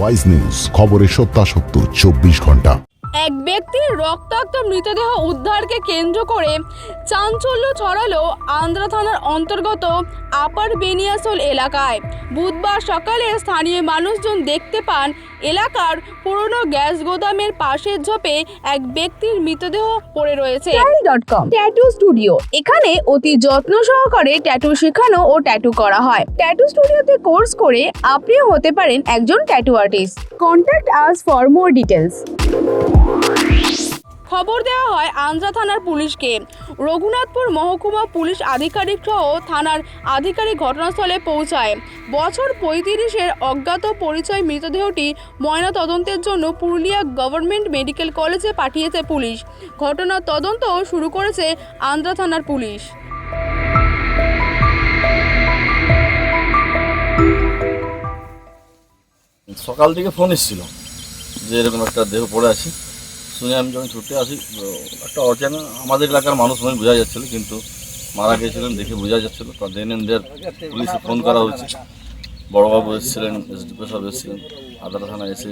Wise news, খবরের সত্যাসত্য 24 ঘন্টা। এক ব্যক্তির রক্তাক্ত মৃতদেহ উদ্ধারকে কেন্দ্র করে চাঞ্চল্য ছড়ালো আন্দ্রা থানার অন্তর্গত আপার বেনিয়াসোল এলাকায়। বুধবার সকালে স্থানীয় মানুষজন দেখতে পান এলাকার পুরনো গ্যাস গোদামের পাশের ঝোপে এক ব্যক্তির মৃতদেহ পড়ে রয়েছে। style.com ট্যাটু স্টুডিও, এখানে অতি যত্ন সহকারে ট্যাটু শেখানো ও ট্যাটু করা হয়। ট্যাটু স্টুডিওতে কোর্স করে আপনিও হতে পারেন একজন tattoo artist. Contact us for more details. খবর দেওয়া হয় আন্দ্রা থানার পুলিশকে। রঘুনাথপুর মহকুমা পুলিশ আধিকারিক সহ থানার আধিকারিক ঘটনাস্থলে পৌঁছায়। বছর 35-এর অজ্ঞাত পরিচয় মৃতদেহটি ময়না তদন্তের জন্য পুরুলিয়া গভর্নমেন্ট মেডিকেল কলেজে পাঠিয়েছে পুলিশ। ঘটনার তদন্ত শুরু করেছে আন্দ্রা থানার পুলিশ। সকাল থেকে ফোন এসেছিল যে এরকম একটা দেহ পড়ে আছে। শুনে আমি যখন ছুটে আসি, একটা অচেনা আমাদের এলাকার মানুষ নয় বোঝা যাচ্ছিলো, কিন্তু মারা গিয়েছিলেন দেখে বোঝা যাচ্ছিলো। তো দেন এন্ড দেয়ার পুলিশে ফোন করা হয়েছে। বড়োবাবু এসেছিলেন, এসডিপি সাহেব এসেছিলেন, আদ্রা থানা এসে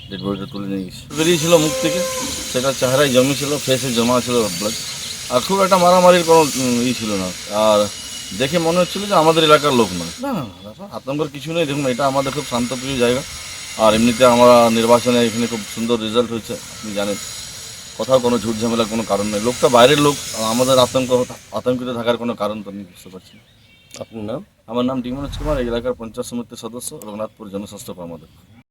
ডেড বডিটা তুলে নিয়ে গেছে। বেরিয়েছিল মুখ থেকে, সেটা চেহারায় জমেছিল, ফেসে জমা ছিল ব্লাড। আর খুব একটা মারামারির কোনো ছিল না। আর দেখে মনে হচ্ছিল যে আমাদের এলাকার লোক নয়। না না, আতঙ্কের কিছু নেই। দেখুন, এটা আমাদের খুব শান্তপ্রিয় জায়গা। আর এমনিতে আমরা নির্বাচনে এখানে খুব সুন্দর রেজাল্ট হয়েছে, আপনি জানেন। কোথাও কোনো ঝুট ঝামেলার কোনো কারণ নেই। লোকটা বাইরের লোক, আমাদের আতঙ্কিত থাকার কোনো কারণ তো আমি বুঝতে পারছি না। আপনার নাম? আমার নাম ডি মনোজ কুমার, এই এলাকার পঞ্চায়েত সমিতির সদস্য, রঘুনাথপুর জনস্বাস্থ্য কর্মদক্ষ।